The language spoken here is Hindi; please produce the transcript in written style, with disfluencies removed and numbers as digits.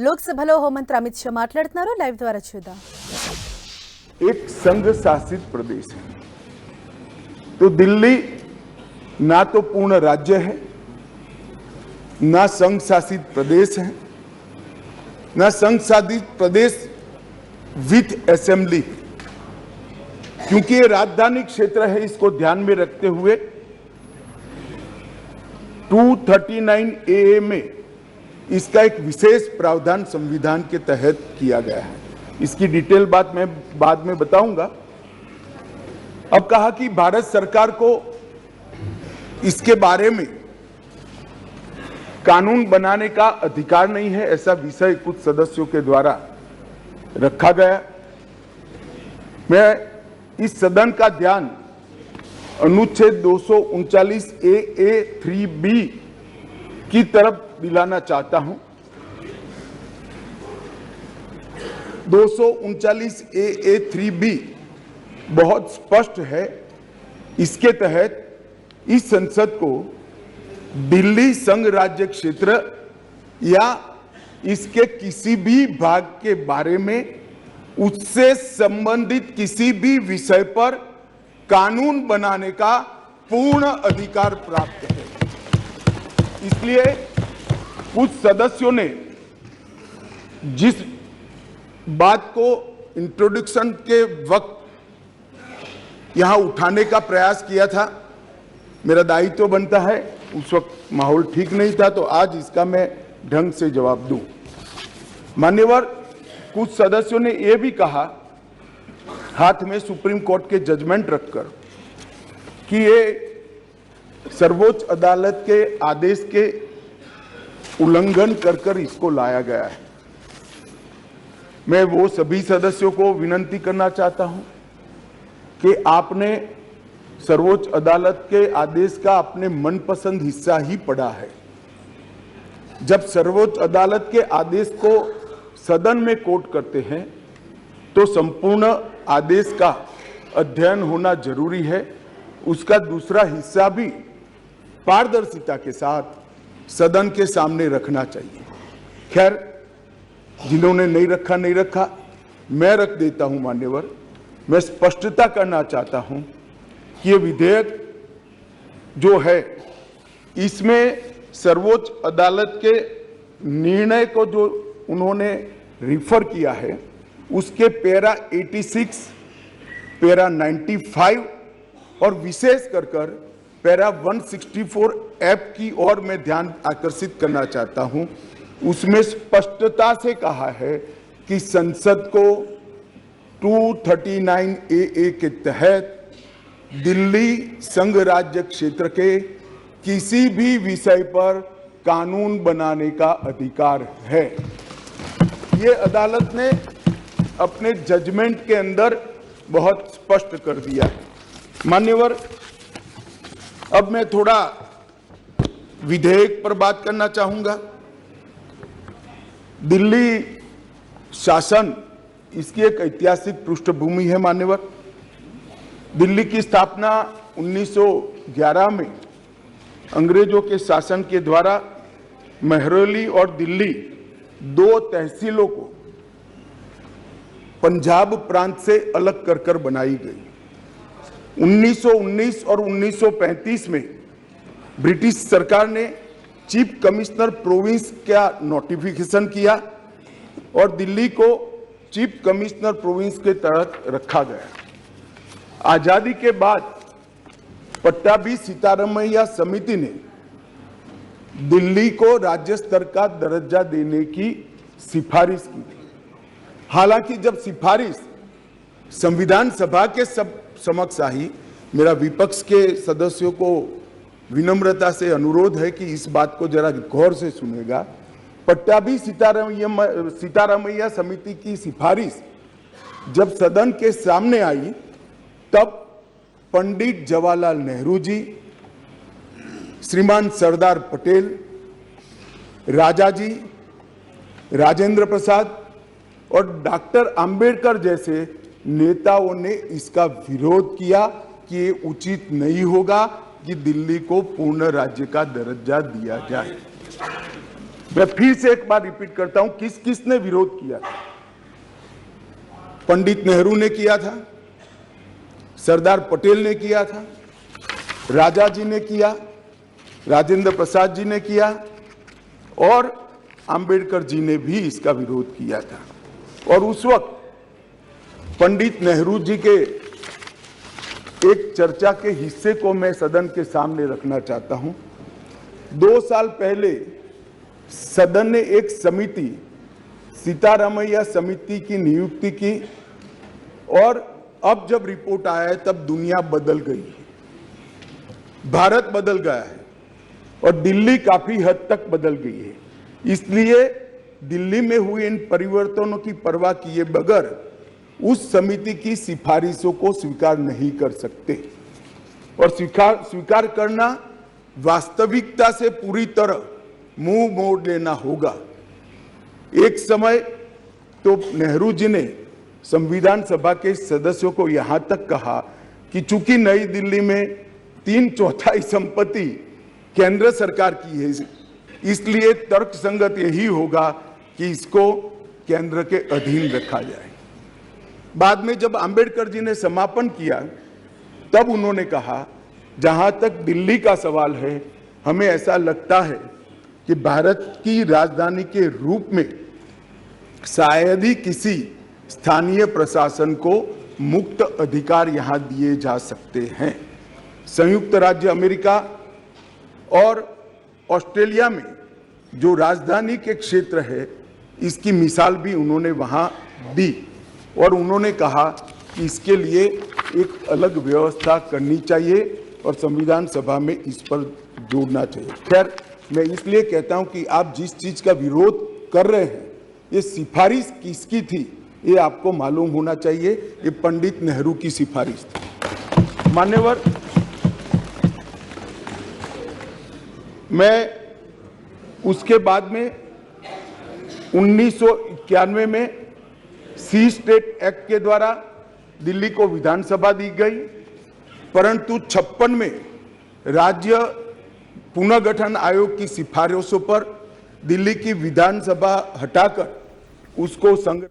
లోక్సభలో హోంమంత్రి అమిత్ షా మాట్లాడుతున్నారు. లైవ్ ద్వారా చూద్దాం. एक संघ शासित प्रदेश है तो दिल्ली ना तो पूर्ण राज्य है, ना संघ शासित प्रदेश है, ना संघ शासित प्रदेश विथ असेंबली, क्योंकि ये राजधानी क्षेत्र है. इसको ध्यान में रखते हुए 239A में इसका एक विशेष प्रावधान संविधान के तहत किया गया है. इसकी डिटेल बात मैं बाद में बताऊंगा. अब कहा कि भारत सरकार को इसके बारे में कानून बनाने का अधिकार नहीं है, ऐसा विषय कुछ सदस्यों के द्वारा रखा गया. मैं इस सदन का ध्यान अनुच्छेद 239A3B की तरफ दिलाना चाहता हूं. 239A3B बहुत स्पष्ट है. इसके तहत इस संसद को दिल्ली संघ राज्य क्षेत्र या इसके किसी भी भाग के बारे में उससे संबंधित किसी भी विषय पर कानून बनाने का पूर्ण अधिकार प्राप्त है. इसलिए कुछ सदस्यों ने जिस बात को इंट्रोडक्शन के वक्त यहां उठाने का प्रयास किया था, मेरा दायित्व बनता है. उस वक्त माहौल ठीक नहीं था, तो आज इसका मैं ढंग से जवाब दूं. मान्यवर, कुछ सदस्यों ने यह भी कहा हाथ में सुप्रीम कोर्ट के जजमेंट रखकर कि ये सर्वोच्च अदालत के आदेश के उल्लंघन कर इसको लाया गया है. मैं वो सभी सदस्यों को विनती करना चाहता हूं कि आपने सर्वोच्च अदालत के आदेश का अपने मनपसंद हिस्सा ही पढ़ा है. जब सर्वोच्च अदालत के आदेश को सदन में कोट करते हैं तो संपूर्ण आदेश का अध्ययन होना जरूरी है. उसका दूसरा हिस्सा भी पारदर्शिता के साथ सदन के सामने रखना चाहिए. खैर, जिन्होंने नहीं रखा, मैं रख देता हूं. मान्यवर, मैं स्पष्टता करना चाहता हूं कि ये विधेयक जो है इसमें सर्वोच्च अदालत के निर्णय को जो उन्होंने रिफर किया है उसके पैरा 86, पैरा 95 और विशेष कर पैरा 164F की ओर मैं ध्यान आकर्षित करना चाहता हूं. उसमें स्पष्टता से कहा है कि संसद को 239AA के तहत दिल्ली संघ राज्य क्षेत्र के किसी भी विषय पर कानून बनाने का अधिकार है. ये अदालत ने अपने जजमेंट के अंदर बहुत स्पष्ट कर दिया है. मान्यवर, अब मैं थोड़ा विधेयक पर बात करना चाहूंगा. दिल्ली शासन, इसकी एक ऐतिहासिक पृष्ठभूमि है. मान्यवर, दिल्ली की स्थापना 1911 में अंग्रेजों के शासन के द्वारा महरौली और दिल्ली दो तहसीलों को पंजाब प्रांत से अलग कर बनाई गई. 1919 और 1935 में ब्रिटिश सरकार ने चीफ कमिश्नर प्रोविंस का नोटिफिकेशन किया और दिल्ली को चीफ कमिश्नर प्रोविंस के तहत रखा गया. आजादी के बाद पट्टाभी सीतारामैया समिति ने दिल्ली को राज्य स्तर का दर्जा देने की सिफारिश की थी. हालांकि जब सिफारिश संविधान सभा के समक्ष आई, मेरा विपक्ष के सदस्यों को विनम्रता से अनुरोध है कि इस बात को जरा गौर से सुनेगा. पट्टाभी सीतारामैया समिति की सिफारिश जब सदन के सामने आई तब पंडित जवाहरलाल नेहरू जी, श्रीमान सरदार पटेल, राजाजी, राजेंद्र प्रसाद और डॉक्टर अंबेडकर जैसे नेताओं ने इसका विरोध किया कि ये उचित नहीं होगा कि दिल्ली को पूर्ण राज्य का दर्जा दिया जाए. मैं फिर से एक बार रिपीट करता हूं, किस किसने विरोध किया था। पंडित नेहरू ने किया था, सरदार पटेल ने किया था, राजा जी ने किया, राजेंद्र प्रसाद जी ने किया और अंबेडकर जी ने भी इसका विरोध किया था। और उस वक्त पंडित नेहरू जी के एक चर्चा के हिस्से को मैं सदन के सामने रखना चाहता हूं। 2 साल पहले सदन ने एक समिति, सीतारामैया समिति की नियुक्ति की और अब जब रिपोर्ट आया है तब दुनिया बदल गई है, भारत बदल गया है और दिल्ली काफी हद तक बदल गई है। इसलिए दिल्ली में हुए इन परिवर्तनों की परवाह किए बगैर उस समिति की सिफारिशों को स्वीकार नहीं कर सकते और स्वीकार करना वास्तविकता से पूरी तरह मुंह मोड़ लेना होगा। एक समय तो नेहरू जी ने संविधान सभा के सदस्यों को यहां तक कहा कि चूंकि नई दिल्ली में 3/4 संपत्ति केंद्र सरकार की है, इसलिए तर्कसंगत यही होगा कि इसको केंद्र के अधीन रखा जाए। बाद में जब अंबेडकर जी ने समापन किया तब उन्होंने कहा, जहां तक दिल्ली का सवाल है, हमें ऐसा लगता है कि भारत की राजधानी के रूप में शायद ही किसी स्थानीय प्रशासन को मुक्त अधिकार यहां दिए जा सकते हैं। संयुक्त राज्य अमेरिका और ऑस्ट्रेलिया में जो राजधानी के क्षेत्र है, इसकी मिसाल भी उन्होंने वहां दी और उन्होंने कहा कि इसके लिए एक अलग व्यवस्था करनी चाहिए और संविधान सभा में इस पर जोड़ना चाहिए। खैर, मैं इसलिए कहता हूं कि आप जिस चीज का विरोध कर रहे हैं, ये सिफारिश किसकी थी ये आपको मालूम होना चाहिए। ये पंडित नेहरू की सिफारिश थी। मान्यवर, मैं उसके बाद में 1991 में सी स्टेट एक्ट के द्वारा दिल्ली को विधानसभा दी गई, परंतु 56 में राज्य पुनर्गठन आयोग की सिफारिशों पर दिल्ली की विधानसभा हटाकर उसको संग